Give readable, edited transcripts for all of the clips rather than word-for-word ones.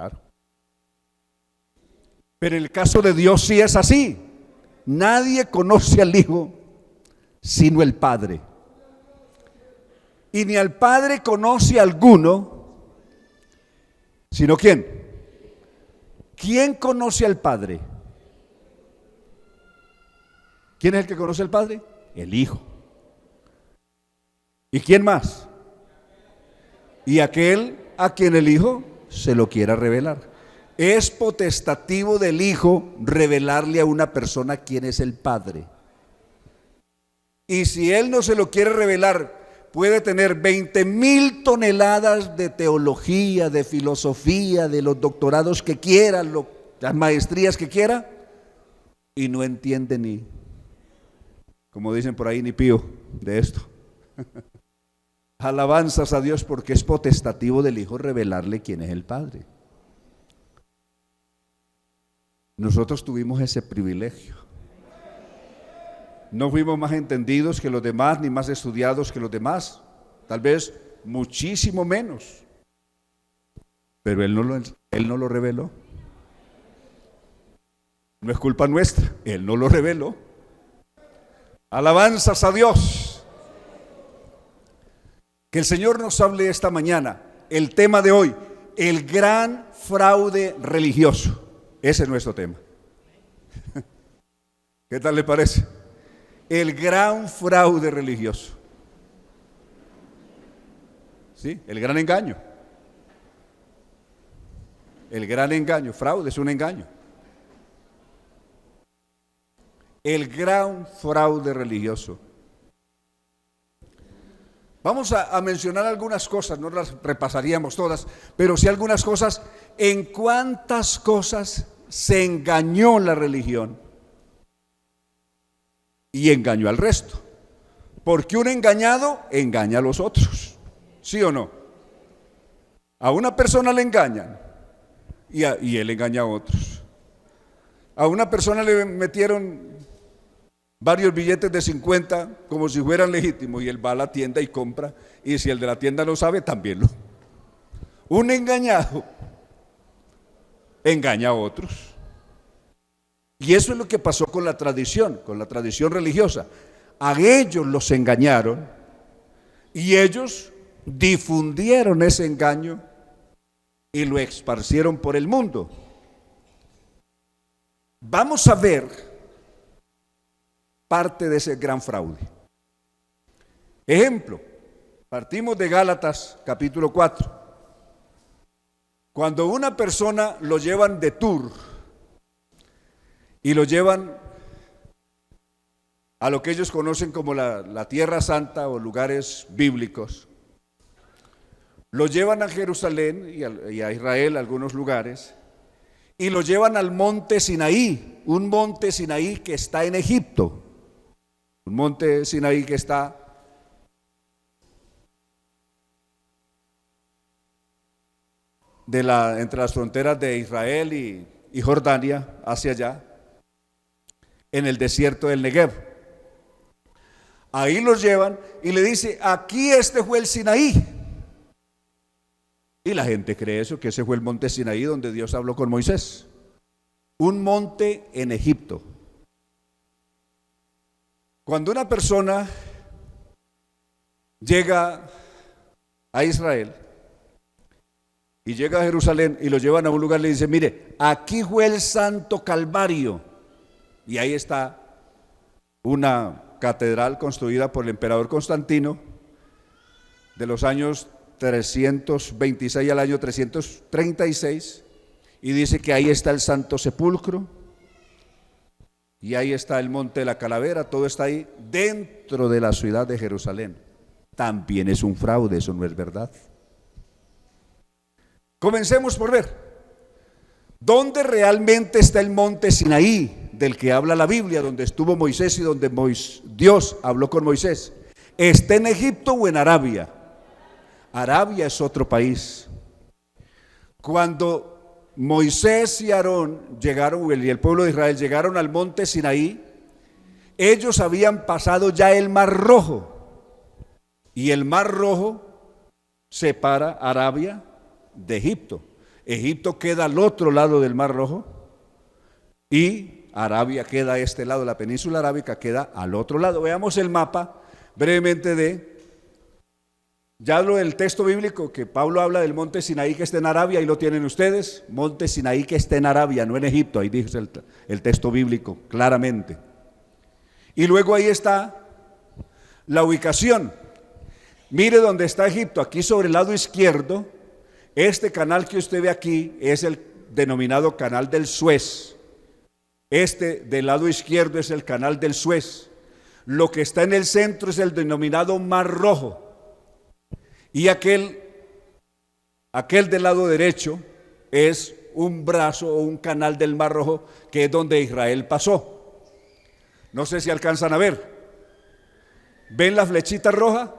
Claro. Pero en el caso de Dios sí es así. Nadie conoce al Hijo sino el Padre. Y ni al Padre conoce a alguno, sino ¿quién? ¿Quién conoce al Padre? ¿Quién es el que conoce al Padre? El Hijo. ¿Y quién más? Y aquel a quien el Hijo se lo quiera revelar. Es potestativo del Hijo revelarle a una persona quién es el Padre. Y si Él no se lo quiere revelar, puede tener 20,000 toneladas de teología, de filosofía, de los doctorados que quiera, las maestrías que quiera, y no entiende ni, como dicen por ahí, ni pío de esto. Alabanzas a Dios, porque es potestativo del Hijo revelarle quién es el Padre. Nosotros tuvimos ese privilegio. No fuimos más entendidos que los demás, ni más estudiados que los demás, tal vez muchísimo menos, pero Él no lo reveló. No es culpa nuestra, Él no lo reveló. Alabanzas a Dios. Que el Señor nos hable esta mañana. El tema de hoy, el gran fraude religioso. Ese es nuestro tema. ¿Qué tal le parece? El gran fraude religioso. ¿Sí? El gran engaño. El gran engaño. Fraude es un engaño. El gran fraude religioso. Vamos a mencionar algunas cosas, no las repasaríamos todas, pero sí algunas cosas. ¿En cuántas cosas se engañó la religión? Y engañó al resto. Porque un engañado engaña a los otros. ¿Sí o no? A una persona le engañan y él engaña a otros. A una persona le metieron varios billetes de 50 como si fueran legítimos y él va a la tienda y compra, y si el de la tienda no sabe, también lo. Un engañado engaña a otros. Y eso es lo que pasó con la tradición religiosa. A ellos los engañaron y ellos difundieron ese engaño y lo esparcieron por el mundo. Vamos a ver parte de ese gran fraude. Ejemplo, partimos de Gálatas capítulo 4. Cuando una persona lo llevan de tour y lo llevan a lo que ellos conocen como la Tierra Santa o lugares bíblicos, lo llevan a Jerusalén y a Israel, a algunos lugares, y lo llevan al monte Sinaí, un monte Sinaí que está en Egipto. Un monte Sinaí que está entre las fronteras de Israel y Jordania, hacia allá, en el desierto del Negev. Ahí los llevan y le dice: aquí este fue el Sinaí. Y la gente cree eso, que ese fue el monte Sinaí donde Dios habló con Moisés. Un monte en Egipto. Cuando una persona llega a Israel y llega a Jerusalén y lo llevan a un lugar, le dicen: mire, aquí fue el Santo Calvario. Y ahí está una catedral construida por el emperador Constantino de los años 326 al año 336, y dice que ahí está el Santo Sepulcro. Y ahí está el Monte de la Calavera, todo está ahí dentro de la ciudad de Jerusalén. También es un fraude, eso no es verdad. Comencemos por ver dónde realmente está el monte Sinaí del que habla la Biblia, donde estuvo Moisés y donde Dios habló con Moisés. ¿Está en Egipto o en Arabia? Arabia es otro país. Cuando Moisés y Aarón llegaron, y el pueblo de Israel llegaron al monte Sinaí, ellos habían pasado ya el Mar Rojo, y el Mar Rojo separa Arabia de Egipto. Egipto queda al otro lado del Mar Rojo y Arabia queda a este lado, la península arábica queda al otro lado. Veamos el mapa brevemente ya hablo del texto bíblico que Pablo habla del monte Sinaí que está en Arabia, ahí lo tienen ustedes, monte Sinaí que está en Arabia, no en Egipto, ahí dice el texto bíblico claramente. Y luego ahí está la ubicación. Mire dónde está Egipto, aquí sobre el lado izquierdo, este canal que usted ve aquí es el denominado canal del Suez. Este del lado izquierdo es el canal del Suez. Lo que está en el centro es el denominado Mar Rojo. Y aquel del lado derecho es un brazo o un canal del Mar Rojo, que es donde Israel pasó. No sé si alcanzan a ver. ¿Ven la flechita roja?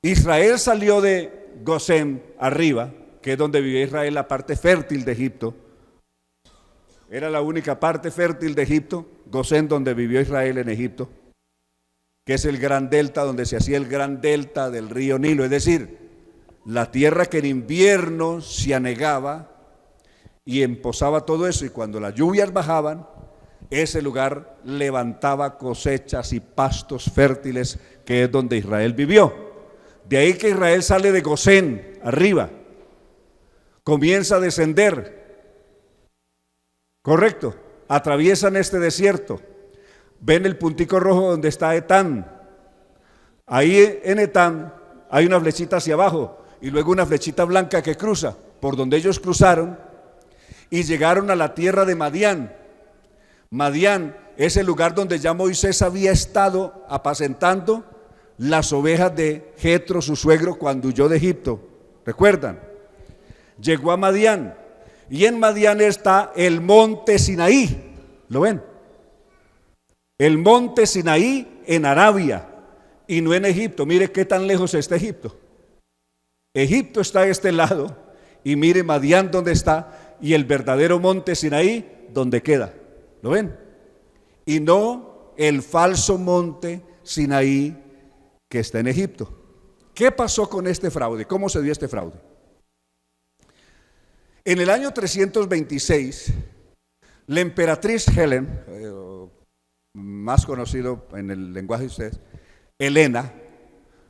Israel salió de Gosén arriba, que es donde vivía Israel, la parte fértil de Egipto. Era la única parte fértil de Egipto, Gosén, donde vivió Israel en Egipto, que es el gran delta, donde se hacía el gran delta del río Nilo, es decir, la tierra que en invierno se anegaba y empozaba todo eso, y cuando las lluvias bajaban, ese lugar levantaba cosechas y pastos fértiles, que es donde Israel vivió. De ahí que Israel sale de Gosén, arriba, comienza a descender, correcto, atraviesan este desierto. Ven el puntico rojo donde está Etán. Ahí en Etán hay una flechita hacia abajo y luego una flechita blanca que cruza, por donde ellos cruzaron y llegaron a la tierra de Madián. Madián es el lugar donde ya Moisés había estado apacentando las ovejas de Jetro, su suegro, cuando huyó de Egipto. ¿Recuerdan? Llegó a Madián y en Madián está el monte Sinaí. ¿Lo ven? El monte Sinaí en Arabia y no en Egipto. Mire qué tan lejos está Egipto. Egipto está a este lado y mire Madián donde está y el verdadero monte Sinaí donde queda. ¿Lo ven? Y no el falso monte Sinaí que está en Egipto. ¿Qué pasó con este fraude? ¿Cómo se dio este fraude? En el año 326, la emperatriz Helen, más conocido en el lenguaje de ustedes, Helena,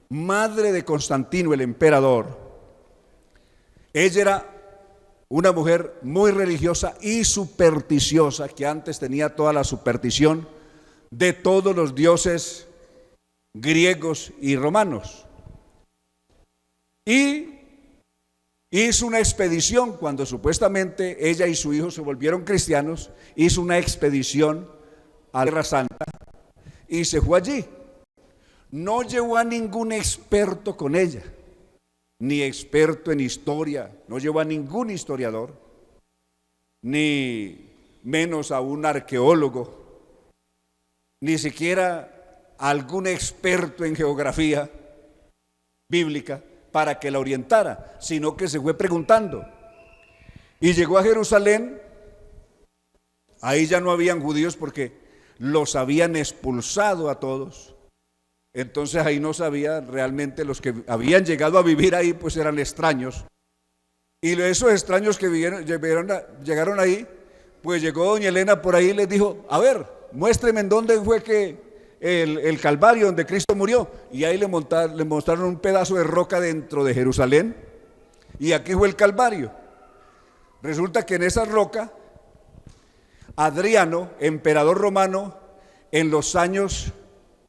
madre de Constantino el emperador, ella era una mujer muy religiosa y supersticiosa, que antes tenía toda la superstición de todos los dioses griegos y romanos. Y hizo una expedición, cuando supuestamente ella y su hijo se volvieron cristianos, hizo una expedición a la Tierra Santa y se fue allí. No llevó a ningún experto con ella, ni experto en historia, no llevó a ningún historiador, ni menos a un arqueólogo, ni siquiera a algún experto en geografía bíblica para que la orientara, sino que se fue preguntando. Y llegó a Jerusalén. Ahí ya no habían judíos porque los habían expulsado a todos. Entonces ahí no sabía realmente, los que habían llegado a vivir ahí pues eran extraños. Y esos extraños que llegaron ahí, pues llegó doña Helena por ahí y les dijo: a ver, muéstreme en dónde fue que el Calvario, donde Cristo murió. Y ahí le mostraron un pedazo de roca dentro de Jerusalén, y aquí fue el Calvario. Resulta que en esa roca Adriano, emperador romano, en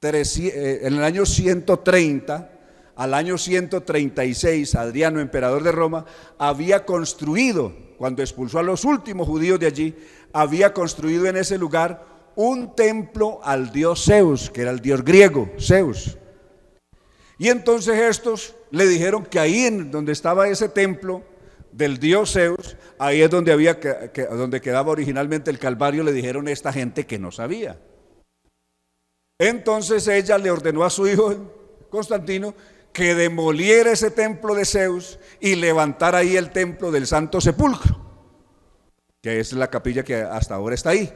el año 130 al año 136, Adriano, emperador de Roma, había construido, cuando expulsó a los últimos judíos de allí, había construido en ese lugar un templo al dios Zeus, que era el dios griego, Zeus. Y entonces estos le dijeron que ahí en donde estaba ese templo del dios Zeus, ahí es donde donde quedaba originalmente el Calvario. Le dijeron a esta gente que no sabía. Entonces ella le ordenó a su hijo Constantino que demoliera ese templo de Zeus y levantara ahí el templo del Santo Sepulcro, que es la capilla que hasta ahora está ahí.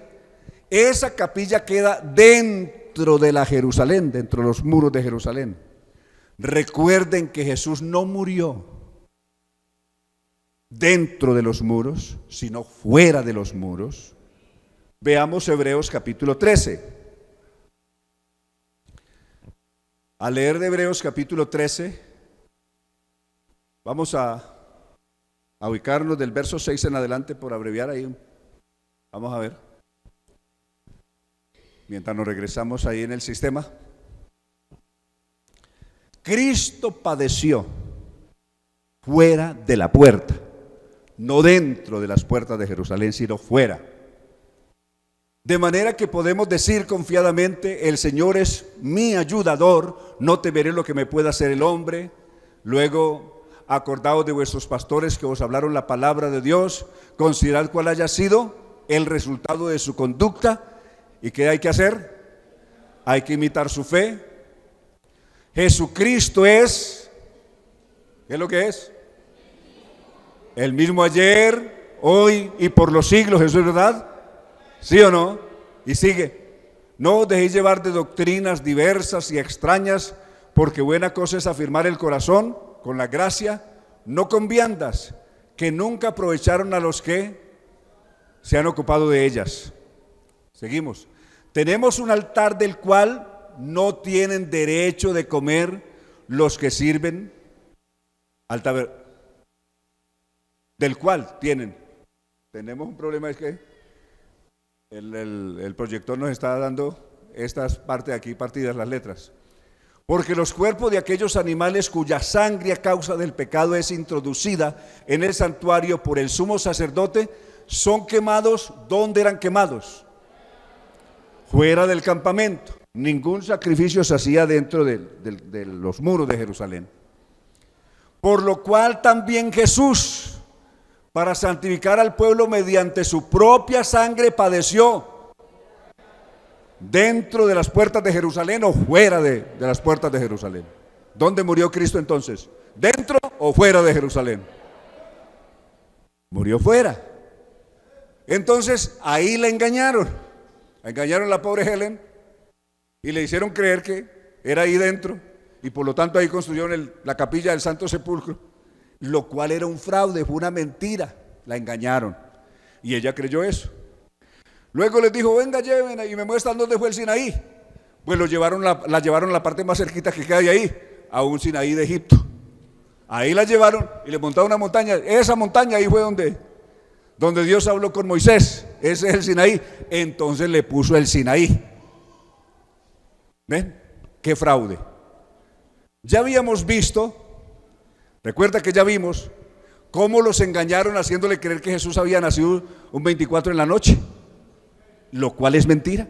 Esa capilla queda dentro de la Jerusalén, dentro de los muros de Jerusalén. Recuerden que Jesús no murió. dentro de los muros, sino fuera de los muros. Veamos Hebreos capítulo 13. Al leer de Hebreos capítulo 13, vamos a ubicarnos del verso 6 en adelante por abreviar ahí. Vamos a ver. Mientras nos regresamos ahí en el sistema. Cristo padeció fuera de la puerta, no dentro de las puertas de Jerusalén, sino fuera. De manera que podemos decir confiadamente: el Señor es mi ayudador, no temeré lo que me pueda hacer el hombre. Luego, acordaos de vuestros pastores que os hablaron la palabra de Dios, considerad cuál haya sido el resultado de su conducta. ¿Y qué hay que hacer? Hay que imitar su fe. Jesucristo es, ¿qué es lo que es? El mismo ayer, hoy y por los siglos. ¿Eso es verdad? ¿Sí o no? Y sigue: no os dejéis llevar de doctrinas diversas y extrañas, porque buena cosa es afirmar el corazón con la gracia, no con viandas, que nunca aprovecharon a los que se han ocupado de ellas. Seguimos. Tenemos un altar del cual no tienen derecho de comer los que sirven al tabernáculo. Del cual tenemos un problema, es que el proyector nos está dando estas partes de aquí partidas las letras. Porque los cuerpos de aquellos animales cuya sangre a causa del pecado es introducida en el santuario por el sumo sacerdote son quemados. ¿Dónde eran quemados? Fuera del campamento. Ningún sacrificio se hacía dentro de los muros de Jerusalén. Por lo cual también Jesús, para santificar al pueblo mediante su propia sangre, padeció dentro de las puertas de Jerusalén o fuera de las puertas de Jerusalén. ¿Dónde murió Cristo entonces? ¿Dentro o fuera de Jerusalén? Murió fuera. Entonces ahí la engañaron. Engañaron a la pobre Helen y le hicieron creer que era ahí dentro, y por lo tanto ahí construyeron la capilla del Santo Sepulcro, lo cual era un fraude, fue una mentira. La engañaron y ella creyó eso. Luego les dijo: venga, llévenla y me muestran dónde fue el Sinaí. Pues la llevaron a la parte más cerquita que queda de ahí, a un Sinaí de Egipto. Ahí la llevaron y le montaron una montaña. Esa montaña ahí fue donde Dios habló con Moisés. Ese es el Sinaí. Entonces le puso el Sinaí. ¿Ven? Qué fraude. Ya habíamos visto, recuerda que ya vimos cómo los engañaron haciéndole creer que Jesús había nacido un 24 en la noche, lo cual es mentira,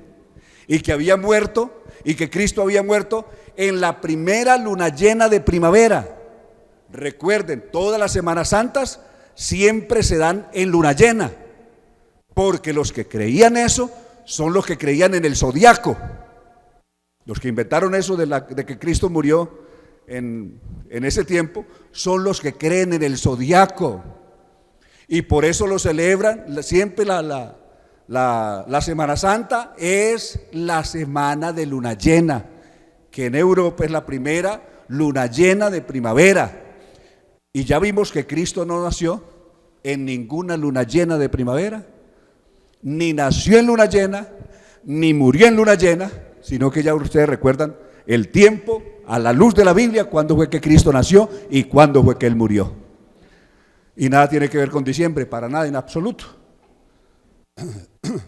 y que había muerto, y que Cristo había muerto en la primera luna llena de primavera. Recuerden, todas las Semanas Santas siempre se dan en luna llena, porque los que creían eso son los que creían en el zodiaco. Los que inventaron eso de que Cristo murió en ese tiempo son los que creen en el zodiaco, y por eso lo celebran siempre. La Semana Santa es la semana de luna llena, que en Europa es la primera luna llena de primavera. Y ya vimos que Cristo no nació en ninguna luna llena de primavera, ni nació en luna llena, ni murió en luna llena, sino que ya ustedes recuerdan el tiempo a la luz de la Biblia, cuándo fue que Cristo nació y cuándo fue que Él murió. Y nada tiene que ver con diciembre, para nada, en absoluto.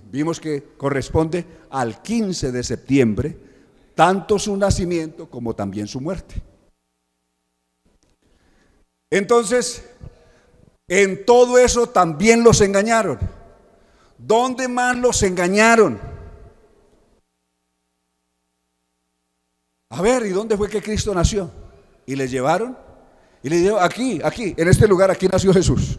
Vimos que corresponde al 15 de septiembre, tanto su nacimiento como también su muerte. Entonces, en todo eso también los engañaron. ¿Dónde más los engañaron? A ver, ¿y dónde fue que Cristo nació? Y le llevaron y le dijeron: aquí, en este lugar, aquí nació Jesús.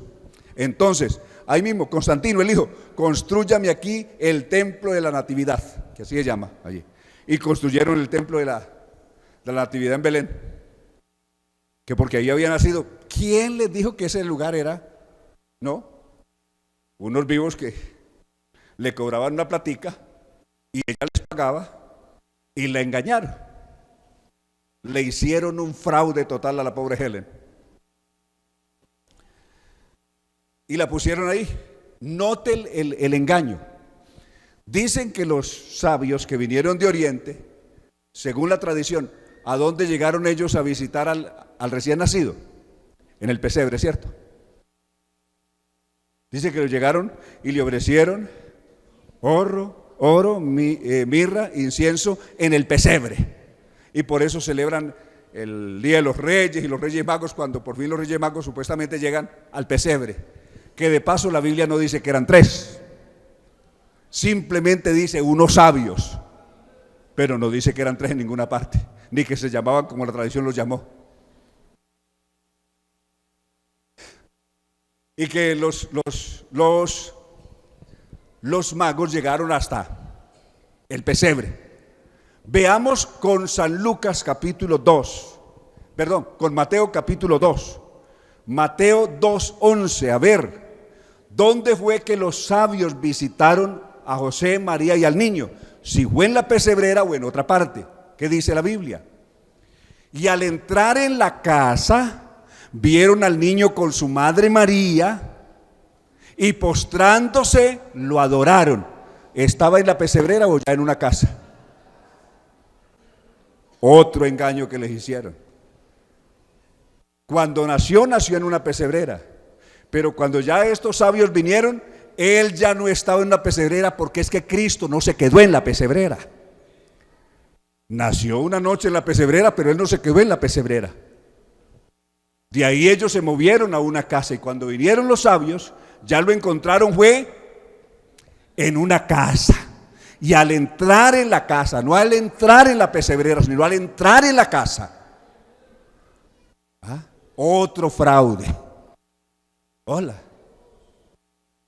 Entonces, ahí mismo, Constantino, el hijo, construyame aquí el templo de la Natividad, que así se llama allí. Y construyeron el templo de la Natividad en Belén, que porque ahí había nacido. ¿Quién les dijo que ese lugar era? No, unos vivos que le cobraban una platica y ella les pagaba y la engañaron. Le hicieron un fraude total a la pobre Helen. y la pusieron ahí. Note el engaño. Dicen que los sabios que vinieron de Oriente, según la tradición, ¿a dónde llegaron ellos a visitar al recién nacido? En el pesebre, ¿cierto? Dice que lo llegaron y le ofrecieron oro, mirra, incienso en el pesebre. Y por eso celebran el Día de los Reyes y los Reyes Magos, cuando por fin los Reyes Magos supuestamente llegan al pesebre. Que de paso la Biblia no dice que eran tres, simplemente dice unos sabios, pero no dice que eran tres en ninguna parte, ni que se llamaban como la tradición los llamó. Y que los magos llegaron hasta el pesebre. Veamos con San Lucas capítulo 2, con Mateo capítulo 2, Mateo 2:11, a ver, ¿dónde fue que los sabios visitaron a José, María y al niño? Si fue en la pesebrera o en otra parte. ¿Qué dice la Biblia? Y al entrar en la casa, vieron al niño con su madre María y postrándose lo adoraron. ¿Estaba en la pesebrera o ya en una casa? Otro engaño que les hicieron. Cuando nació en una pesebrera, pero cuando ya estos sabios vinieron, él ya no estaba en la pesebrera, porque es que Cristo no se quedó en la pesebrera. Nació una noche en la pesebrera, pero él no se quedó en la pesebrera. De ahí ellos se movieron a una casa, y cuando vinieron los sabios, ya lo encontraron fue en una casa. Y al entrar en la casa, no al entrar en la pesebrera, sino al entrar en la casa, otro fraude. Hola,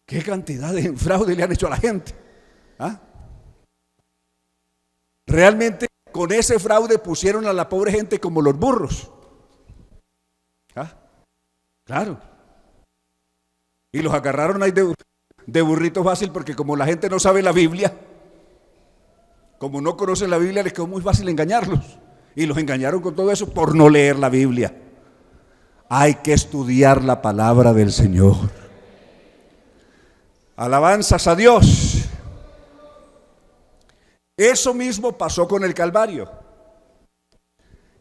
qué cantidad de fraude le han hecho a la gente. Realmente con ese fraude pusieron a la pobre gente como los burros. Claro. Y los agarraron ahí de burrito fácil, porque como la gente no sabe la Biblia, como no conocen la Biblia, les quedó muy fácil engañarlos. Y los engañaron con todo eso por no leer la Biblia. Hay que estudiar la palabra del Señor. Alabanzas a Dios. Eso mismo pasó con el Calvario.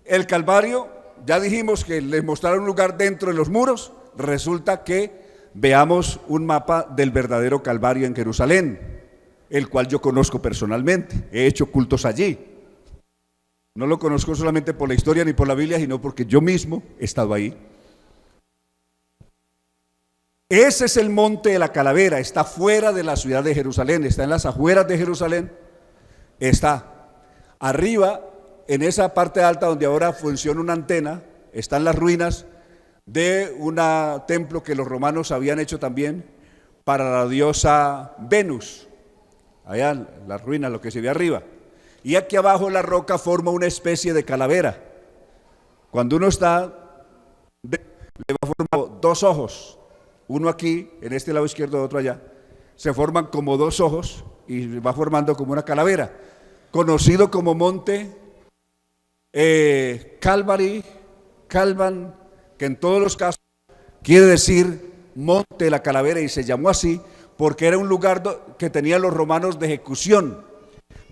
El Calvario, ya dijimos que les mostraron un lugar dentro de los muros. Resulta que veamos un mapa del verdadero Calvario en Jerusalén, el cual yo conozco personalmente. He hecho cultos allí. No lo conozco solamente por la historia ni por la Biblia, sino porque yo mismo he estado ahí. Ese es el monte de la Calavera, está fuera de la ciudad de Jerusalén, está en las afueras de Jerusalén, está arriba, en esa parte alta donde ahora funciona una antena, están las ruinas de un templo que los romanos habían hecho también para la diosa Venus, allá las ruinas, lo que se ve arriba, y aquí abajo la roca forma una especie de calavera. Cuando uno está, le va formando dos ojos, uno aquí, en este lado izquierdo, otro allá, se forman como dos ojos y va formando como una calavera, conocido como monte Calvan, que en todos los casos quiere decir monte de la calavera, y se llamó así porque era un lugar que tenían los romanos de ejecución.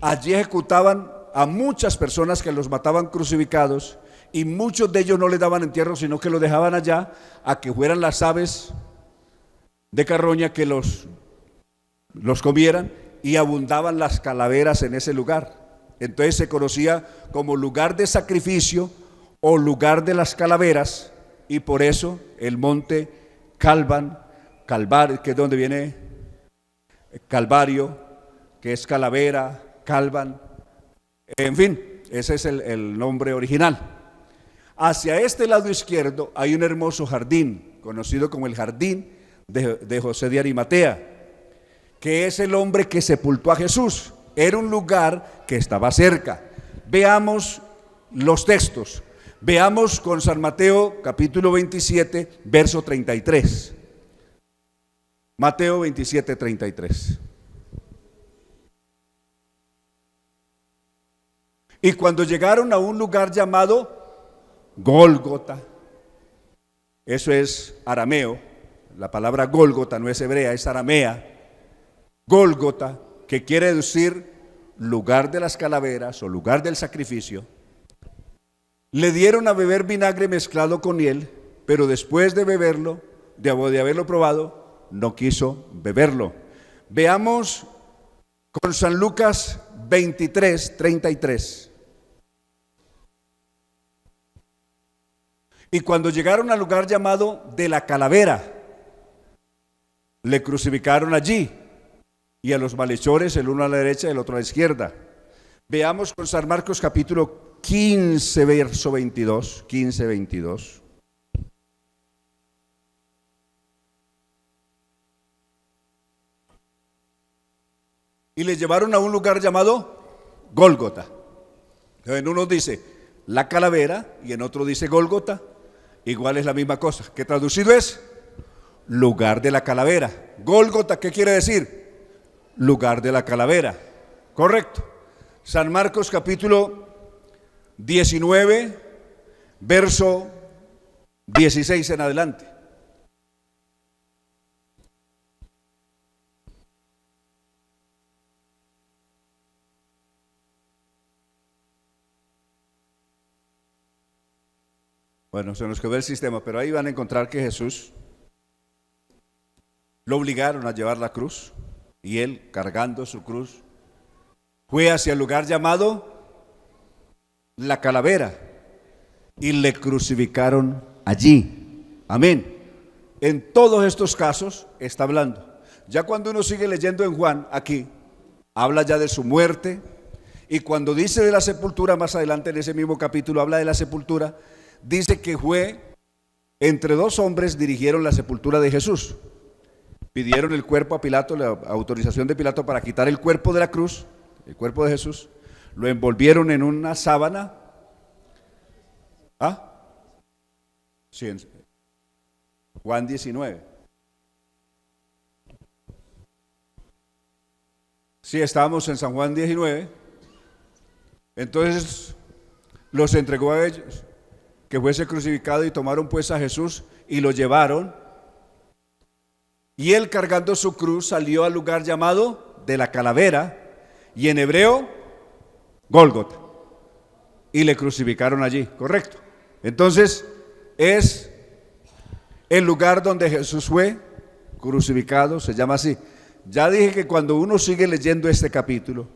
Allí ejecutaban a muchas personas que los mataban crucificados, y muchos de ellos no les daban entierro, sino que los dejaban allá a que fueran las aves de carroña que los comieran, y abundaban las calaveras en ese lugar. Entonces se conocía como lugar de sacrificio o lugar de las calaveras, y por eso el monte Calvario, que es donde viene Calvario, que es calavera, Calvan, en fin, ese es el nombre original. Hacia este lado izquierdo hay un hermoso jardín, conocido como el jardín de José de Arimatea, que es el hombre que sepultó a Jesús. Era un lugar que estaba cerca. Veamos los textos. Veamos con San Mateo capítulo 27, verso 33. Mateo 27, 33. Y cuando llegaron a un lugar llamado Gólgota, eso es arameo, la palabra Gólgota no es hebrea, es aramea. Gólgota, que quiere decir lugar de las calaveras o lugar del sacrificio. Le dieron a beber vinagre mezclado con miel, pero después de beberlo, de haberlo probado, no quiso beberlo. Veamos con San Lucas 23:33. Y cuando llegaron al lugar llamado de la calavera, le crucificaron allí, y a los malhechores, el uno a la derecha y el otro a la izquierda. Veamos con San Marcos capítulo 15, verso 22, 15-22. Y le llevaron a un lugar llamado Gólgota. En uno dice la calavera y en otro dice Gólgota. Igual es la misma cosa, que traducido es lugar de la calavera. Gólgota, ¿qué quiere decir? Lugar de la calavera. Correcto. San Marcos capítulo 19, verso 16 en adelante. Bueno, se nos quedó el sistema, pero ahí van a encontrar que Jesús lo obligaron a llevar la cruz y él, cargando su cruz, fue hacia el lugar llamado la calavera y le crucificaron allí. Amén. En todos estos casos está hablando. Ya cuando uno sigue leyendo en Juan, aquí, habla ya de su muerte, y cuando dice de la sepultura, más adelante en ese mismo capítulo habla de la sepultura, dice que fue entre dos hombres dirigieron la sepultura de Jesús. Pidieron el cuerpo a Pilato, la autorización de Pilato para quitar el cuerpo de la cruz, el cuerpo de Jesús, lo envolvieron en una sábana. Sí, en Juan 19. Sí, estábamos en San Juan 19. Entonces los entregó a ellos, que fuese crucificado, y tomaron pues a Jesús y lo llevaron. Y él, cargando su cruz, salió al lugar llamado de la calavera, y en hebreo, Gólgota, y le crucificaron allí, correcto. Entonces, es el lugar donde Jesús fue crucificado, se llama así. Ya dije que cuando uno sigue leyendo este capítulo,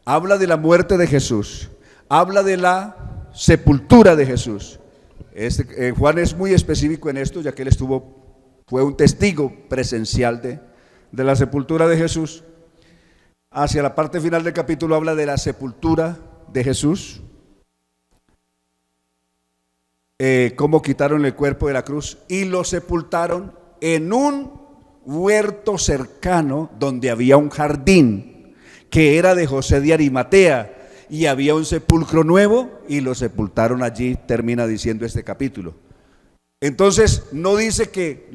habla de la muerte de Jesús, habla de la sepultura de Jesús. Juan es muy específico en esto, ya que él fue un testigo presencial de la sepultura de Jesús. Hacia la parte final del capítulo habla de la sepultura de Jesús, cómo quitaron el cuerpo de la cruz y lo sepultaron en un huerto cercano donde había un jardín que era de José de Arimatea, y había un sepulcro nuevo y lo sepultaron allí, termina diciendo este capítulo. Entonces no dice que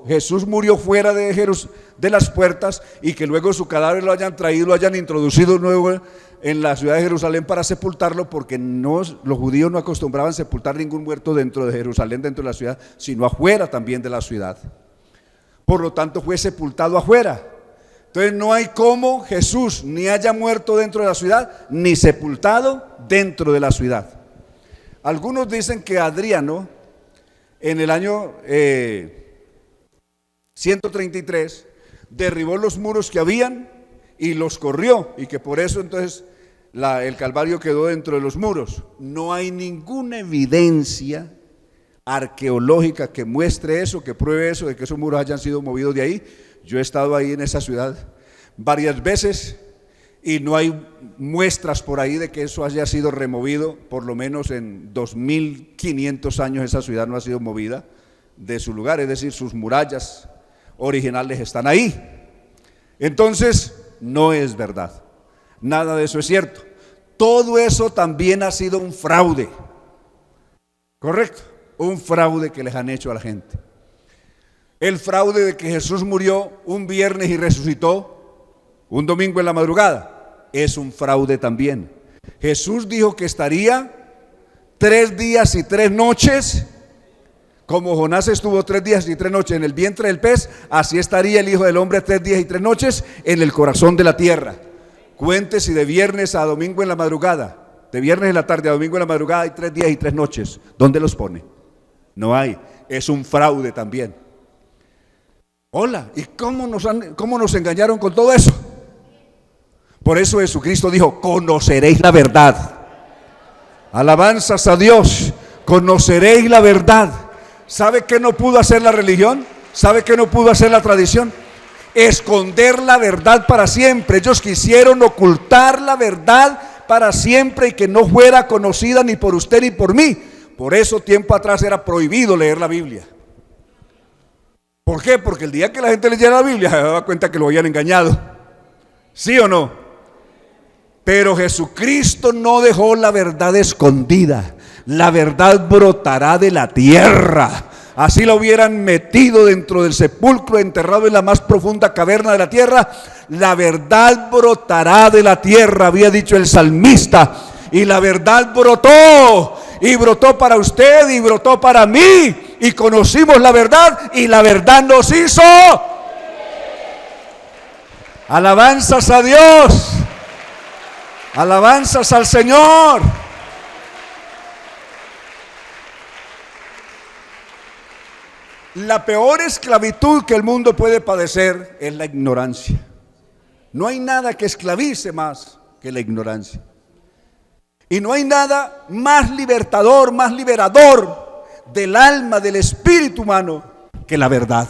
Jesús murió fuera de las puertas y que luego su cadáver lo hayan traído, lo hayan introducido nuevo en la ciudad de Jerusalén para sepultarlo, porque los judíos no acostumbraban sepultar ningún muerto dentro de Jerusalén, dentro de la ciudad, sino afuera también de la ciudad. Por lo tanto fue sepultado afuera. Entonces no hay cómo Jesús ni haya muerto dentro de la ciudad, ni sepultado dentro de la ciudad. Algunos dicen que Adriano, en el año 133, derribó los muros que habían y los corrió, y que por eso entonces el Calvario quedó dentro de los muros. No hay ninguna evidencia arqueológica que muestre eso, que pruebe eso, de que esos muros hayan sido movidos de ahí. Yo he estado ahí en esa ciudad varias veces y no hay muestras por ahí de que eso haya sido removido. Por lo menos en 2500 años esa ciudad no ha sido movida de su lugar, es decir, sus murallas originales están ahí. Entonces no es verdad, nada de eso es cierto. Todo eso también ha sido un fraude, correcto, un fraude que les han hecho a la gente. El fraude de que Jesús murió un viernes y resucitó un domingo en la madrugada es un fraude también. Jesús dijo que estaría 3 días y 3 noches Como Jonás estuvo 3 días y 3 noches en el vientre del pez, así estaría el Hijo del Hombre 3 días y 3 noches en el corazón de la tierra. Cuente si de viernes a domingo en la madrugada, de viernes en la tarde a domingo en la madrugada hay 3 días y 3 noches. ¿Dónde los pone? No hay. Es un fraude también. Hola, ¿y cómo nos engañaron con todo eso? Por eso Jesucristo dijo, conoceréis la verdad. Alabanzas a Dios, conoceréis la verdad. ¿Sabe qué no pudo hacer la religión? ¿Sabe qué no pudo hacer la tradición? Esconder la verdad para siempre. Ellos quisieron ocultar la verdad para siempre y que no fuera conocida ni por usted ni por mí. Por eso tiempo atrás era prohibido leer la Biblia. ¿Por qué? Porque el día que la gente leyera la Biblia se daba cuenta que lo habían engañado. ¿Sí o no? Pero Jesucristo no dejó la verdad escondida. La verdad brotará de la tierra. Así la hubieran metido dentro del sepulcro, enterrado en la más profunda caverna de la tierra. La verdad brotará de la tierra, había dicho el salmista. Y la verdad brotó. Y brotó para usted y brotó para mí. Y conocimos la verdad y la verdad nos hizo. Alabanzas a Dios. Alabanzas al Señor. La peor esclavitud que el mundo puede padecer es la ignorancia. No hay nada que esclavice más que la ignorancia. Y no hay nada más libertador, más liberador del alma, del espíritu humano que la verdad.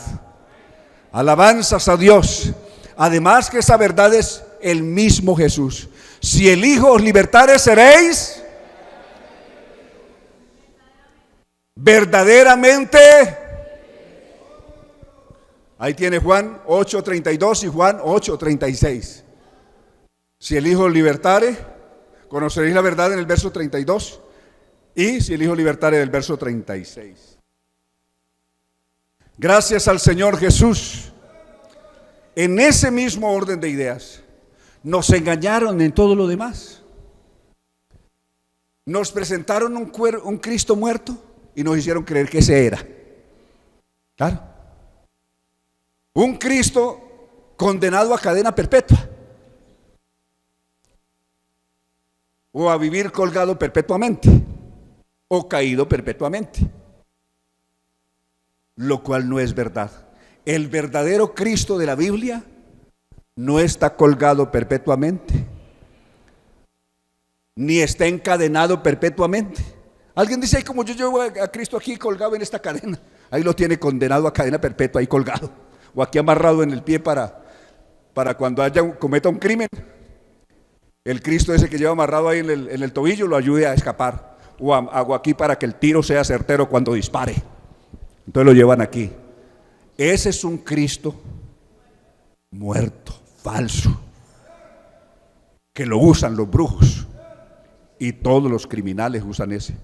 Alabanzas a Dios. Además que esa verdad es el mismo Jesús. Si el Hijo os libertare, seréis verdaderamente. Ahí tiene Juan 8:32 y Juan 8:36. Si el Hijo os libertare, conoceréis la verdad en el verso 32. Y si el Hijo libertare, del verso 36. Gracias al Señor Jesús. En ese mismo orden de ideas, nos engañaron en todo lo demás. Nos presentaron un Cristo muerto y nos hicieron creer que ese era. Claro. Un Cristo condenado a cadena perpetua. O a vivir colgado perpetuamente. O caído perpetuamente. Lo cual no es verdad. El verdadero Cristo de la Biblia no está colgado perpetuamente, ni está encadenado perpetuamente. Alguien dice, ay, como yo llevo a Cristo aquí colgado en esta cadena, ahí lo tiene condenado a cadena perpetua, ahí colgado, o aquí amarrado en el pie para cuando cometa un crimen, el Cristo ese que lleva amarrado ahí en el tobillo lo ayude a escapar, o hago aquí para que el tiro sea certero cuando dispare. Entonces lo llevan aquí. Ese es un Cristo muerto, falso, que lo usan los brujos y todos los criminales usan ese.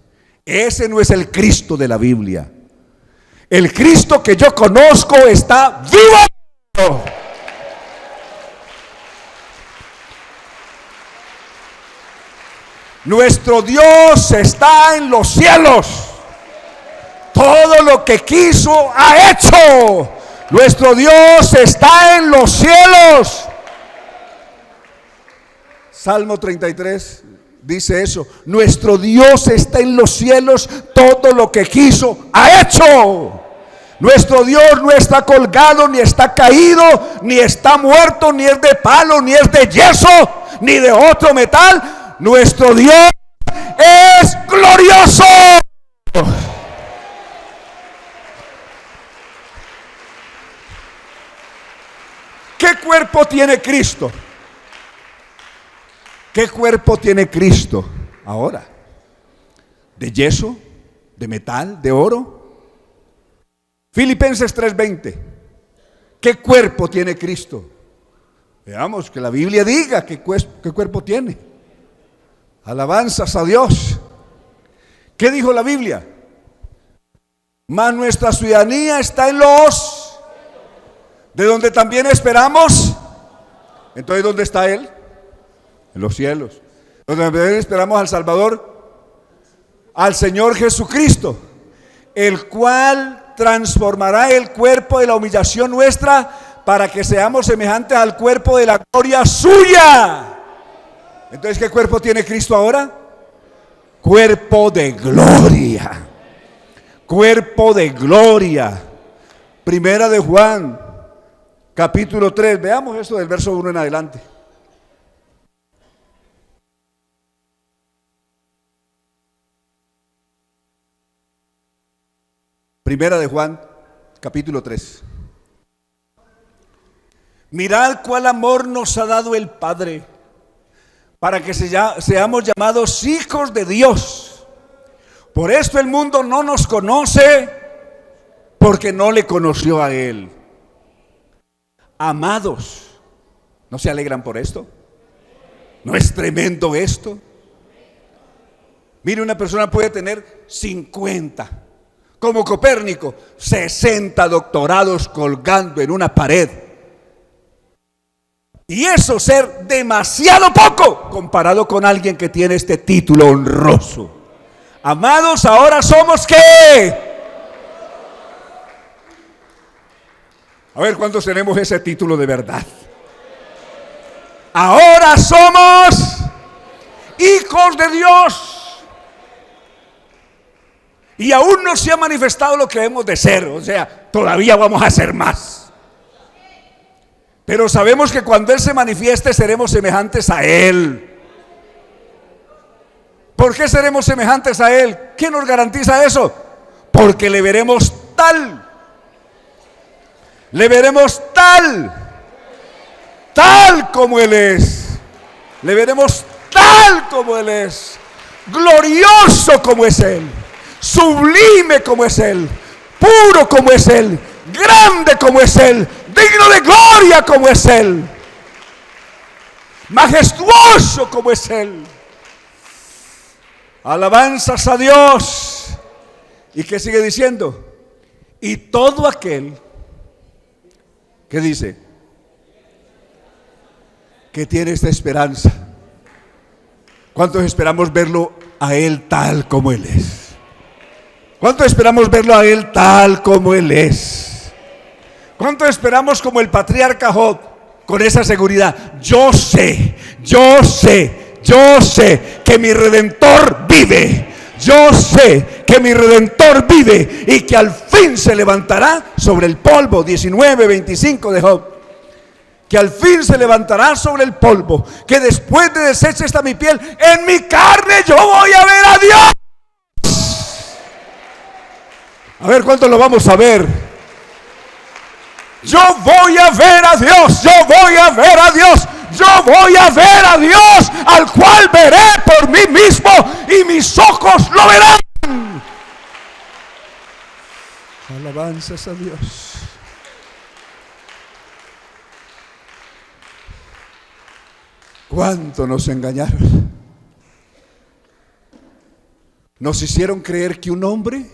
Ese no es el Cristo de la Biblia. El Cristo que yo conozco está vivo. Nuestro Dios está en los cielos. Todo lo que quiso ha hecho. Nuestro Dios está en los cielos. Salmo 33 dice eso. Nuestro Dios está en los cielos. Todo lo que quiso ha hecho. Nuestro Dios no está colgado, ni está caído, ni está muerto, ni es de palo, ni es de yeso, ni de otro metal. Nuestro Dios es glorioso. ¿Qué cuerpo tiene Cristo? ¿Qué cuerpo tiene Cristo ahora? ¿De yeso? ¿De metal? ¿De oro? Filipenses 3:20. ¿Qué cuerpo tiene Cristo? Veamos que la Biblia diga qué cuerpo tiene. Alabanzas a Dios. ¿Qué dijo la Biblia? Mas nuestra ciudadanía está en los... ¿De donde también esperamos? Entonces, ¿dónde está Él? En los cielos. Donde también esperamos al Salvador, al Señor Jesucristo. el cual transformará el cuerpo de la humillación nuestra para que seamos semejantes al cuerpo de la gloria suya. Entonces, ¿qué cuerpo tiene Cristo ahora? Cuerpo de gloria. Cuerpo de gloria. Primera de Juan, capítulo 3. Veamos esto del verso 1 en adelante. Primera de Juan, capítulo 3. Mirad cuál amor nos ha dado el Padre, para que seamos llamados hijos de Dios. Por esto el mundo no nos conoce, porque no le conoció a Él. Amados, ¿no se alegran por esto? ¿No es tremendo esto? Mire, una persona puede tener 50, como Copérnico, 60 doctorados colgando en una pared. Y eso ser demasiado poco comparado con alguien que tiene este título honroso. Amados, ahora somos ¿qué? A ver, ¿cuántos tenemos ese título de verdad? Ahora somos hijos de Dios. Y aún no se ha manifestado lo que hemos de ser. O sea, todavía vamos a ser más. Pero sabemos que cuando Él se manifieste seremos semejantes a Él. ¿Por qué seremos semejantes a Él? ¿Quién nos garantiza eso? Porque le veremos tal. Le veremos tal como Él es. Le veremos tal como Él es. Glorioso como es Él. Sublime como es Él. Puro como es Él. Grande como es Él. Digno de gloria como es Él. Majestuoso como es Él. Alabanzas a Dios. ¿Y qué sigue diciendo? Y todo aquel, ¿qué dice? Que tiene esta esperanza. ¿Cuántos esperamos verlo a Él tal como Él es? ¿Cuántos esperamos verlo a Él tal como Él es? ¿Cuántos esperamos como el patriarca Job con esa seguridad? Yo sé que mi Redentor vive. Yo sé que mi Redentor vive y que al fin se levantará sobre el polvo. 19:25 de Job. Que al fin se levantará sobre el polvo. Que después de deshecha está mi piel, en mi carne yo voy a ver a Dios. A ver, ¿cuánto lo vamos a ver? Yo voy a ver a Dios. Yo voy a ver a Dios. Yo voy a ver a Dios, al cual veré por mí mismo y mis ojos lo verán. Alabanzas a Dios. ¿Cuánto nos engañaron? Nos hicieron creer que un hombre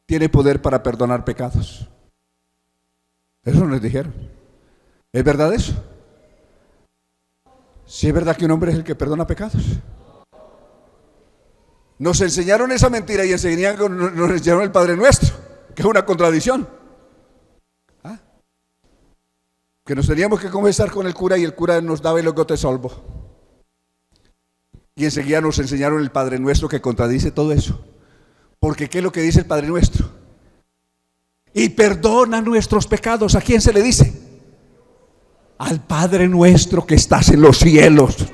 tiene poder para perdonar pecados. Eso nos dijeron. ¿Es verdad eso? ¿Sí es verdad que un hombre es el que perdona pecados? Nos enseñaron esa mentira y enseguida nos enseñaron el Padre Nuestro, que es una contradicción. Que nos teníamos que confesar con el cura y el cura nos daba el logote solvo. Y enseguida nos enseñaron el Padre Nuestro, que contradice todo eso. Porque ¿qué es lo que dice el Padre Nuestro? Y perdona nuestros pecados. ¿A quién se le dice? Al Padre Nuestro que estás en los cielos.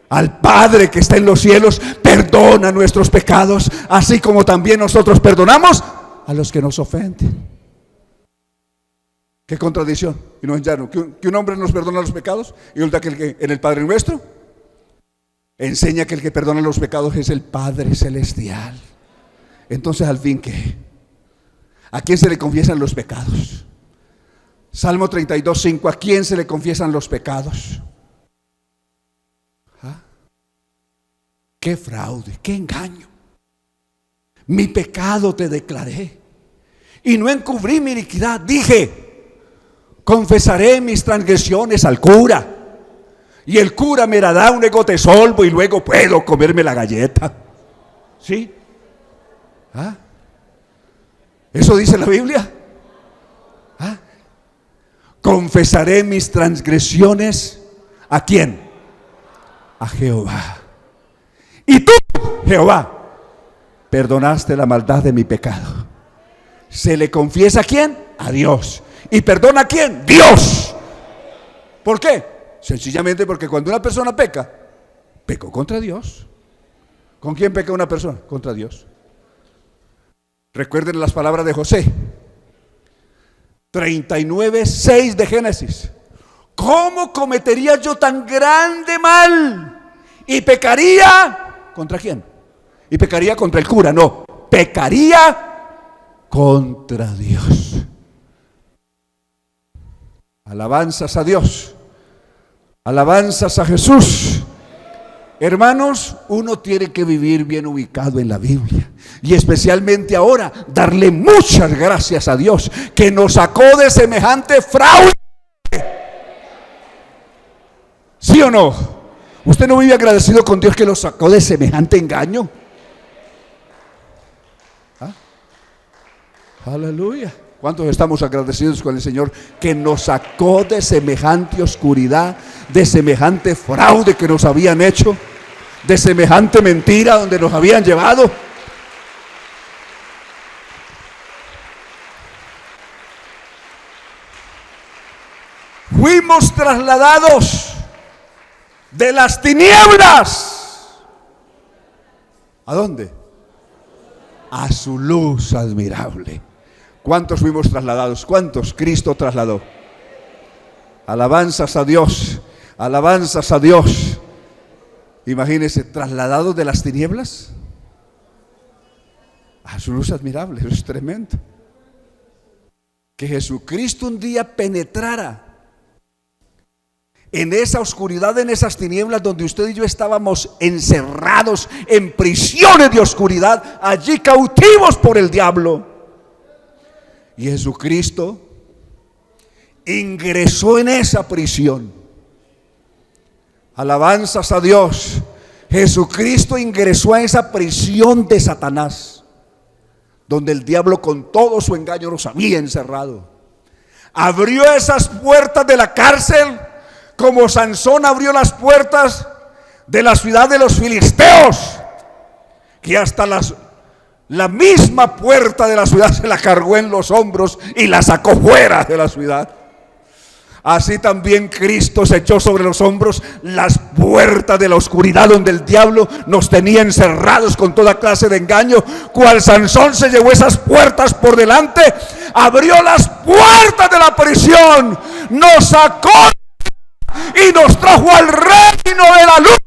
Al Padre que está en los cielos, perdona nuestros pecados, así como también nosotros perdonamos a los que nos ofenden. ¿Qué contradicción? Y nos enseñaron que un hombre nos perdona los pecados, y resulta que en el Padre Nuestro enseña que el que perdona los pecados es el Padre Celestial. Entonces, al fin, ¿qué? ¿A quién se le confiesan los pecados? Salmo 32:5. ¿A quién se le confiesan los pecados? ¡Qué fraude! ¡Qué engaño! Mi pecado te declaré y no encubrí mi iniquidad. Dije: confesaré mis transgresiones al cura, y el cura me dará un egote solvo y luego puedo comerme la galleta. ¿Sí? ¿Eso dice la Biblia? ¿Ah? Confesaré mis transgresiones. ¿A quién? A Jehová. Y tú, Jehová, perdonaste la maldad de mi pecado. ¿Se le confiesa a quién? A Dios. ¿Y perdona a quién? Dios. ¿Por qué? Sencillamente porque cuando una persona peca, pecó contra Dios. ¿Con quién peca una persona? Contra Dios. Recuerden las palabras de José, 39:6 de Génesis. ¿Cómo cometería yo tan grande mal? ¿Y pecaría contra quién? ¿Y pecaría contra el cura? No, pecaría contra Dios. Alabanzas a Dios, alabanzas a Jesús. Hermanos, uno tiene que vivir bien ubicado en la Biblia, y especialmente ahora darle muchas gracias a Dios que nos sacó de semejante fraude. ¿Sí o no? ¿Usted no vive agradecido con Dios que lo sacó de semejante engaño? ¿Ah? Aleluya. ¿Cuántos estamos agradecidos con el Señor que nos sacó de semejante oscuridad, de semejante fraude que nos habían hecho, de semejante mentira donde nos habían llevado? Fuimos trasladados de las tinieblas. ¿A dónde? A su luz admirable. ¿Cuántos fuimos trasladados? ¿Cuántos Cristo trasladó? Alabanzas a Dios, alabanzas a Dios. Imagínense, trasladados de las tinieblas a su luz admirable. Eso es tremendo. Que Jesucristo un día penetrara en esa oscuridad, en esas tinieblas donde usted y yo estábamos encerrados en prisiones de oscuridad, allí cautivos por el diablo. Y Jesucristo ingresó en esa prisión. Alabanzas a Dios. Jesucristo ingresó a esa prisión de Satanás, donde el diablo con todo su engaño nos había encerrado. Abrió esas puertas de la cárcel como Sansón abrió las puertas de la ciudad de los filisteos, que hasta la misma puerta de la ciudad se la cargó en los hombros y la sacó fuera de la ciudad. Así también Cristo se echó sobre los hombros las puertas de la oscuridad donde el diablo nos tenía encerrados con toda clase de engaño. Cual Sansón se llevó esas puertas por delante, abrió las puertas de la prisión, nos sacó y nos trajo al reino de la luz.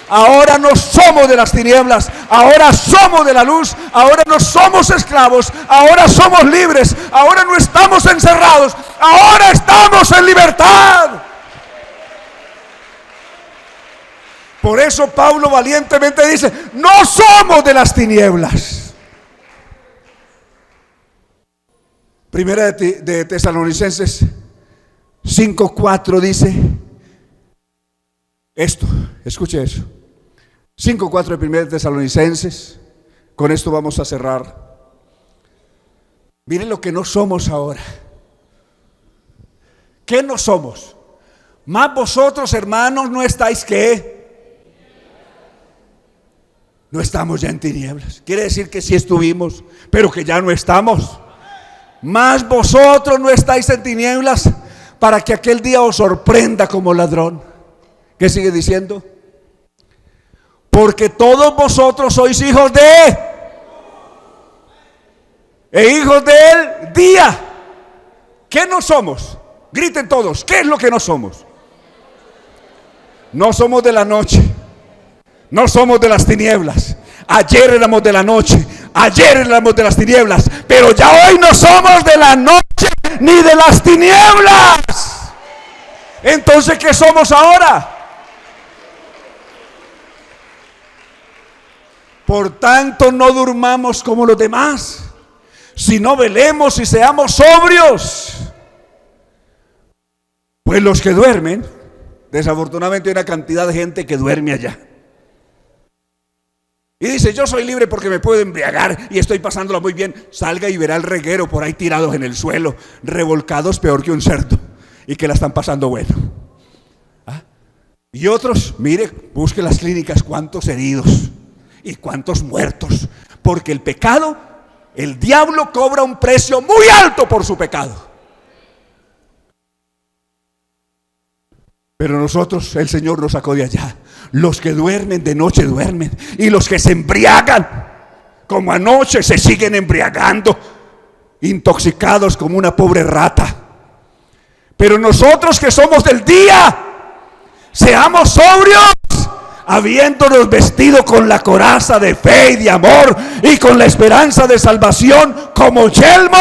Ahora no somos de las tinieblas, ahora somos de la luz, ahora no somos esclavos, ahora somos libres, ahora no estamos encerrados, ahora estamos en libertad. Por eso Pablo valientemente dice, no somos de las tinieblas. Primera de Tesalonicenses 5:4 dice esto, escuche eso. 5:4 de 1 Tesalonicenses. Con esto vamos a cerrar. Miren lo que no somos ahora. ¿Qué no somos? Más vosotros, hermanos, no estáis ¿qué? No estamos ya en tinieblas. Quiere decir que sí estuvimos, pero que ya no estamos. Más vosotros no estáis en tinieblas, para que aquel día os sorprenda como ladrón. ¿Qué sigue diciendo? Porque todos vosotros sois hijos hijos del día. ¿Qué no somos? Griten todos, ¿qué es lo que no somos? No somos de la noche, no somos de las tinieblas. Ayer éramos de la noche, ayer éramos de las tinieblas, pero ya hoy no somos de la noche ni de las tinieblas. Entonces, ¿qué somos ahora? Por tanto, no durmamos como los demás, sino velemos y seamos sobrios. Pues los que duermen, desafortunadamente hay una cantidad de gente que duerme allá. y dice: yo soy libre porque me puedo embriagar y estoy pasándola muy bien, salga y verá el reguero por ahí tirados en el suelo, revolcados peor que un cerdo, y que la están pasando bueno. Y otros, mire, busque las clínicas, cuántos heridos y cuántos muertos, porque el pecado, el diablo cobra un precio muy alto por su pecado. Pero nosotros, el Señor nos sacó de allá. Los que duermen de noche duermen, y los que se embriagan como anoche se siguen embriagando, intoxicados como una pobre rata. Pero nosotros que somos del día, seamos sobrios, habiéndonos vestido con la coraza de fe y de amor, y con la esperanza de salvación como yelmo.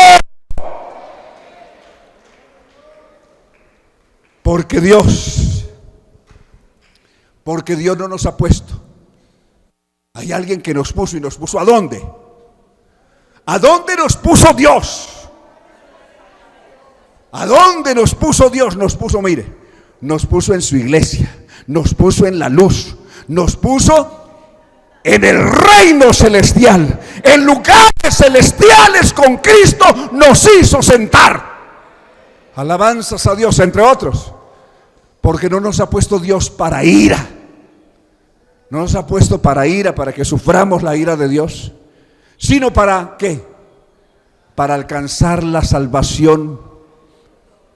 Porque Dios no nos ha puesto. Hay alguien que nos puso, y nos puso ¿a dónde? ¿A dónde nos puso Dios? ¿A dónde nos puso Dios? Nos puso, mire, nos puso en su iglesia, nos puso en la luz, nos puso en el reino celestial, en lugares celestiales con Cristo nos hizo sentar. Alabanzas a Dios, entre otros. Porque no nos ha puesto Dios para ira. No nos ha puesto para ira, para que suframos la ira de Dios, sino para ¿qué? Para alcanzar la salvación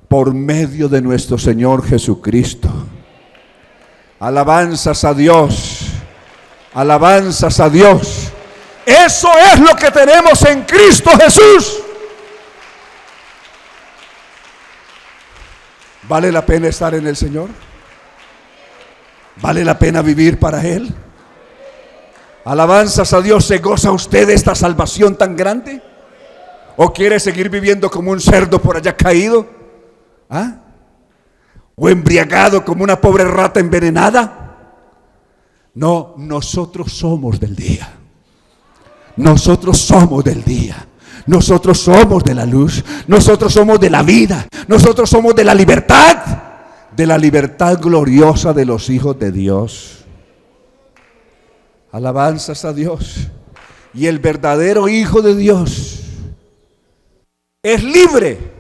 por medio de nuestro Señor Jesucristo. Alabanzas a Dios. Alabanzas a Dios. Eso es lo que tenemos en Cristo Jesús. ¿Vale la pena estar en el Señor? ¿Vale la pena vivir para Él? Alabanzas a Dios. ¿Se goza usted de esta salvación tan grande? ¿O quiere seguir viviendo como un cerdo por allá caído? ¿O embriagado como una pobre rata envenenada? No, nosotros somos del día. Nosotros somos del día. Nosotros somos de la luz, nosotros somos de la vida, nosotros somos de la libertad gloriosa de los hijos de Dios. Alabanzas a Dios. Y el verdadero hijo de Dios es libre,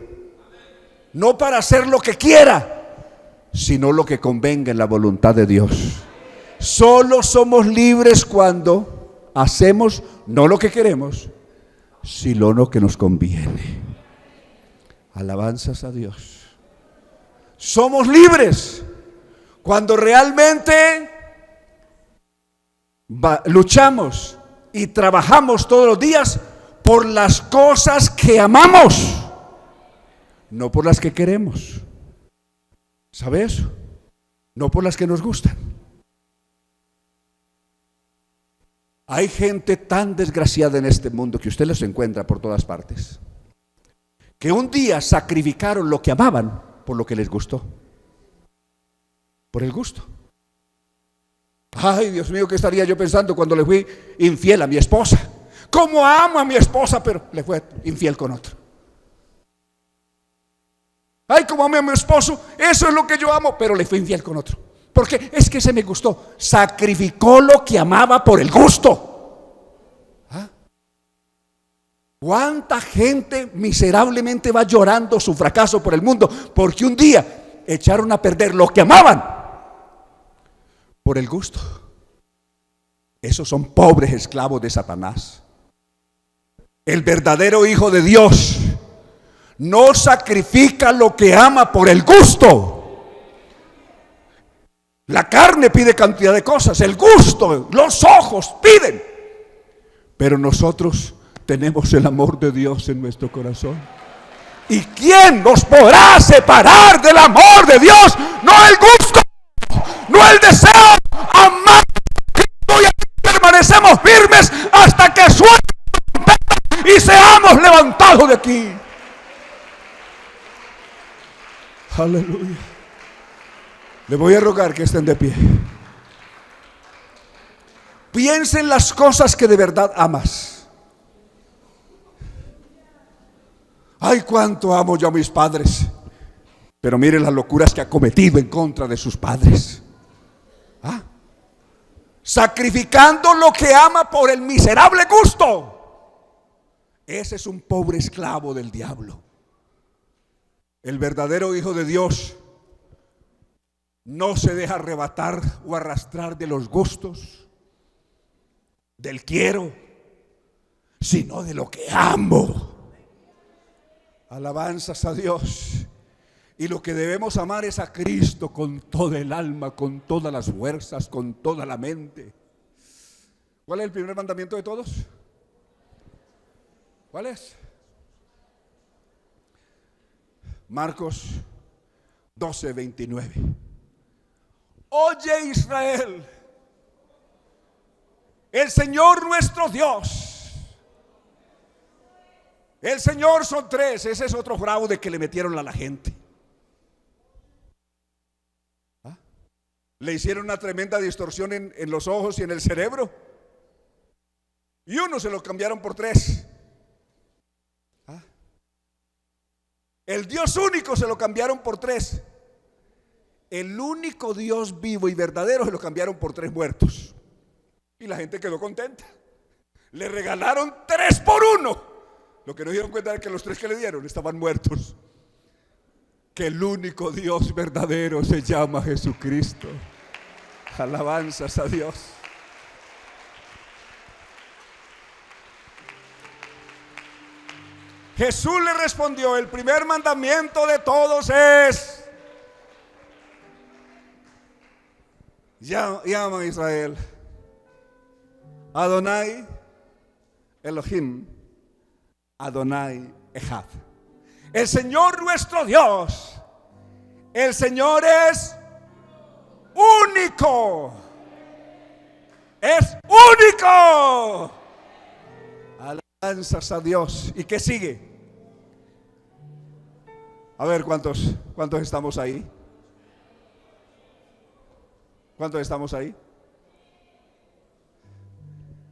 no para hacer lo que quiera, sino lo que convenga en la voluntad de Dios. Solo somos libres cuando hacemos no lo que queremos, sino lo que nos conviene. Alabanzas a Dios. Somos libres cuando realmente luchamos y trabajamos todos los días por las cosas que amamos, no por las que queremos. ¿Sabe eso? No por las que nos gustan. Hay gente tan desgraciada en este mundo que usted los encuentra por todas partes, que un día sacrificaron lo que amaban por lo que les gustó, por el gusto. Ay, Dios mío, ¿qué estaría yo pensando cuando le fui infiel a mi esposa? ¿Cómo amo a mi esposa, pero le fue infiel con otro? Ay, como amo a mi esposo, eso es lo que yo amo, pero le fui infiel con otro. Porque es que ese me gustó. Sacrificó lo que amaba por el gusto. ¿Cuánta gente miserablemente va llorando su fracaso por el mundo? Porque un día echaron a perder lo que amaban por el gusto. Esos son pobres esclavos de Satanás. El verdadero hijo de Dios no sacrifica lo que ama por el gusto. La carne pide cantidad de cosas, el gusto, los ojos piden, pero nosotros tenemos el amor de Dios en nuestro corazón. ¿Y quién nos podrá separar del amor de Dios? No el gusto, no el deseo. Amar a Cristo, y aquí permanecemos firmes hasta que suene y seamos levantados de aquí. Aleluya. Le voy a rogar que estén de pie. Piensa en las cosas que de verdad amas. Ay, cuánto amo yo a mis padres, pero miren las locuras que ha cometido en contra de sus padres. sacrificando lo que ama por el miserable gusto. Ese es un pobre esclavo del diablo. El verdadero hijo de Dios no se deja arrebatar o arrastrar de los gustos, del quiero, sino de lo que amo. Alabanzas a Dios. Y lo que debemos amar es a Cristo con toda el alma, con todas las fuerzas, con toda la mente. ¿Cuál es el primer mandamiento de todos? ¿Cuál es? Marcos 12:29. Oye, Israel, el Señor nuestro Dios. El Señor son tres. Ese es otro fraude que le metieron a la gente. Le hicieron una tremenda distorsión en los ojos y en el cerebro, y uno se lo cambiaron por tres. El Dios único se lo cambiaron por tres. El único Dios vivo y verdadero se lo cambiaron por tres muertos. Y la gente quedó contenta. Le regalaron 3 por 1. Lo que no dieron cuenta es que los 3 que le dieron estaban muertos. Que el único Dios verdadero se llama Jesucristo. Alabanzas a Dios. Jesús le respondió: el primer mandamiento de todos es: llama a Israel Adonai Elohim Adonai Echad. El Señor nuestro Dios, el Señor es único. Es único. Alabanzas a Dios. ¿Y qué sigue? A ver, ¿cuántos estamos ahí? ¿Cuántos estamos ahí?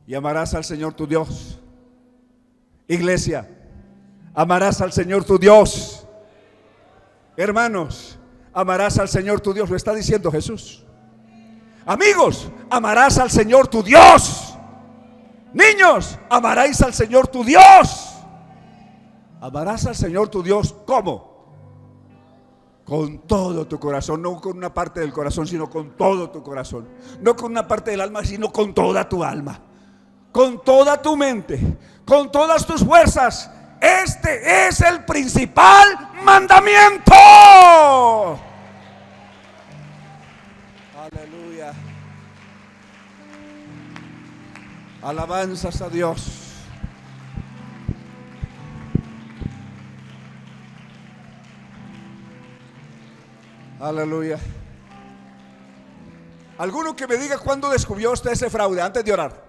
Y amarás al Señor tu Dios. Iglesia, amarás al Señor tu Dios. Hermanos, amarás al Señor tu Dios. Lo está diciendo Jesús. Amigos, amarás al Señor tu Dios. Niños, amaréis al Señor tu Dios. Amarás al Señor tu Dios, ¿cómo? Con todo tu corazón, no con una parte del corazón, sino con todo tu corazón. No con una parte del alma, sino con toda tu alma, con toda tu mente, con todas tus fuerzas. Este es el principal mandamiento. Aleluya. Alabanzas a Dios. Aleluya. Alguno que me diga cuándo descubrió usted ese fraude antes de orar.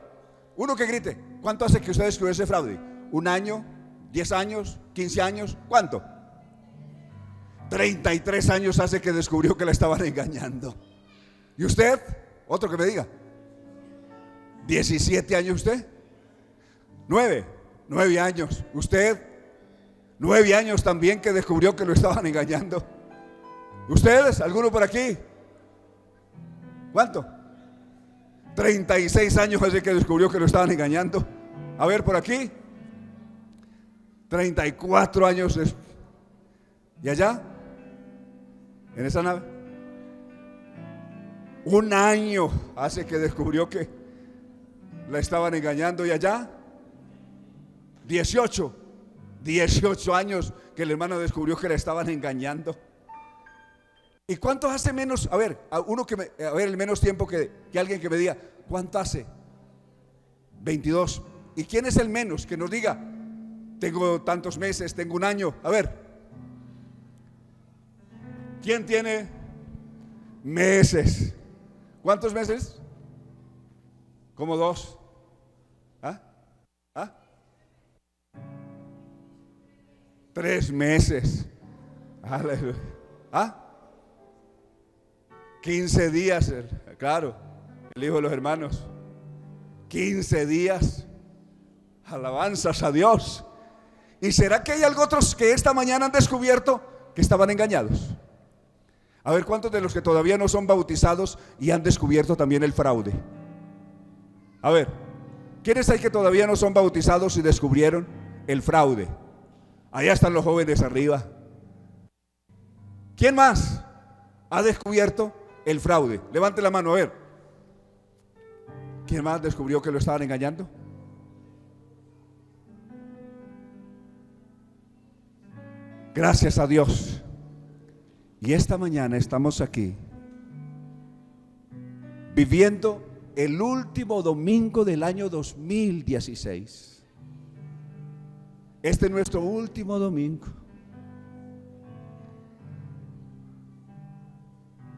Uno que grite: ¿cuánto hace que usted descubrió ese fraude? ¿1 año? ¿10 años? ¿15 años? ¿Cuánto? 33 años hace que descubrió que la estaban engañando. ¿Y usted? Otro que me diga. 17 años usted. 9 años. Usted 9 años también que descubrió que lo estaban engañando. ¿Ustedes? ¿Alguno por aquí? ¿Cuánto? 36 años hace que descubrió que lo estaban engañando. A ver, por aquí 34 años. ¿Y allá? En esa nave 1 año hace que descubrió que la estaban engañando. ¿Y allá? 18 años que el hermano descubrió que la estaban engañando. ¿Y cuánto hace menos? A ver, el menos tiempo que alguien que me diga, ¿cuánto hace? 22. ¿Y quién es el menos que nos diga, tengo tantos meses, tengo 1 año? A ver, ¿quién tiene meses? ¿Cuántos meses? Como 2. ¿Ah? 3 meses. Aleluya. 15 días, claro, el hijo de los hermanos. 15 días. Alabanzas a Dios. ¿Y será que hay algo otros que esta mañana han descubierto que estaban engañados? A ver, ¿cuántos de los que todavía no son bautizados y han descubierto también el fraude? A ver, ¿quiénes hay que todavía no son bautizados y descubrieron el fraude? Allá están los jóvenes arriba. ¿Quién más ha descubierto el fraude? Levante la mano, a ver. ¿Quién más descubrió que lo estaban engañando? Gracias a Dios. Y esta mañana estamos aquí viviendo el último domingo del año 2016. Este es nuestro último domingo.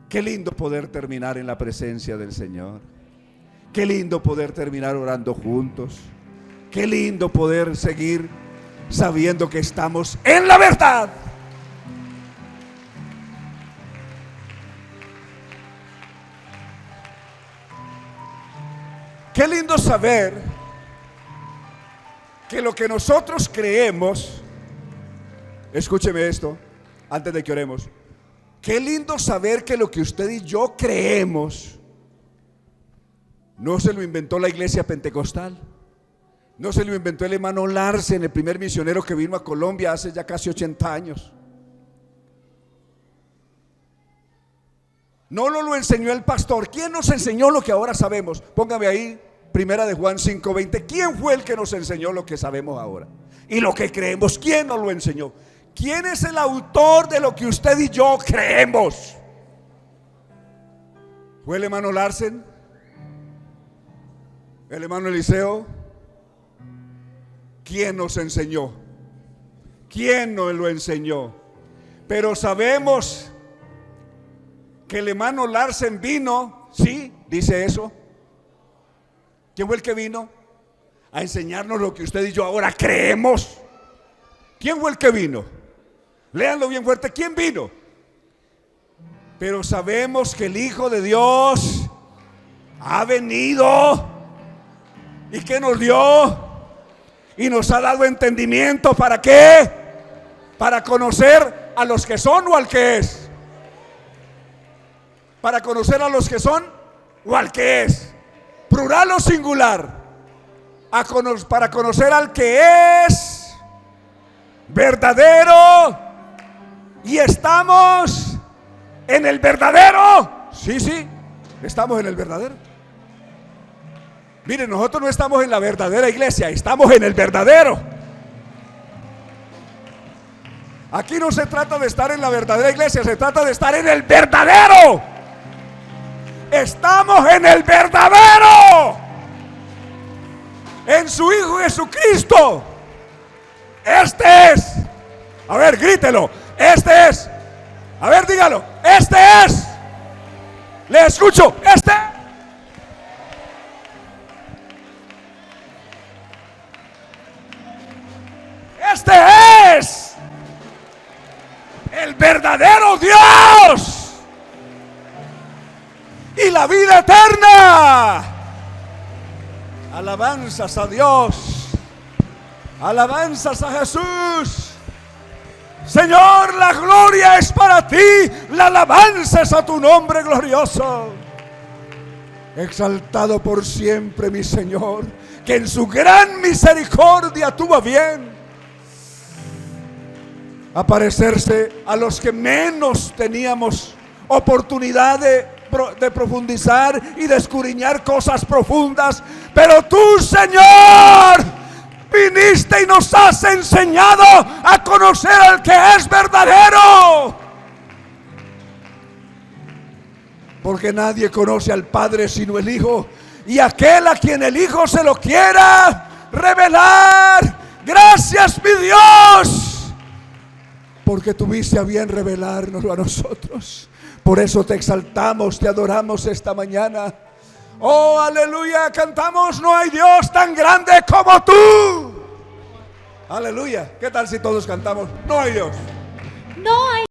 Qué lindo poder terminar en la presencia del Señor. Qué lindo poder terminar orando juntos. Qué lindo poder seguir sabiendo que estamos en la verdad. Qué lindo saber que lo que nosotros creemos, escúcheme esto antes de que oremos. Qué lindo saber que lo que usted y yo creemos no se lo inventó la iglesia pentecostal, no se lo inventó el hermano Larsen, el primer misionero que vino a Colombia hace ya casi 80 años. No lo enseñó el pastor. ¿Quién nos enseñó lo que ahora sabemos? Póngame ahí, Primera de Juan 5:20. ¿Quién fue el que nos enseñó lo que sabemos ahora? Y lo que creemos, ¿quién nos lo enseñó? ¿Quién es el autor de lo que usted y yo creemos? ¿Fue el hermano Larsen? ¿El hermano Eliseo? ¿Quién nos enseñó? ¿Quién nos lo enseñó? Pero sabemos que el hermano Larsen vino, ¿sí? Dice eso. ¿Quién fue el que vino a enseñarnos lo que usted y yo ahora creemos? ¿Quién fue el que vino? Léanlo bien fuerte. ¿Quién vino? Pero sabemos que el Hijo de Dios ha venido y que nos dio y nos ha dado entendimiento. ¿Para qué? Para conocer a los que son o al que es. Para conocer a los que son o al que es. Plural o singular. Para conocer al que es verdadero. Y estamos en el verdadero. Sí, sí, estamos en el verdadero. Miren, nosotros no estamos en la verdadera iglesia, estamos en el verdadero. Aquí no se trata de estar en la verdadera iglesia, se trata de estar en el verdadero. Estamos en el verdadero, en su Hijo Jesucristo. Este es, a ver, grítelo, este es, a ver, dígalo, este es, le escucho, este es el verdadero Dios y la vida eterna. Alabanzas a Dios, alabanzas a Jesús. Señor, la gloria es para ti, la alabanza es a tu nombre glorioso. Exaltado por siempre, mi Señor, que en su gran misericordia tuvo bien aparecerse a los que menos teníamos oportunidad de profundizar y de escudriñar cosas profundas. Pero tú, Señor, viniste y nos has enseñado a conocer al que es verdadero. Porque nadie conoce al Padre sino el Hijo, y aquel a quien el Hijo se lo quiera revelar. Gracias, mi Dios, porque tuviste a bien revelárnoslo a nosotros. Por eso te exaltamos, te adoramos esta mañana. Oh, aleluya, cantamos: no hay Dios tan grande como tú. Aleluya. ¿Qué tal si todos cantamos? No hay Dios. No hay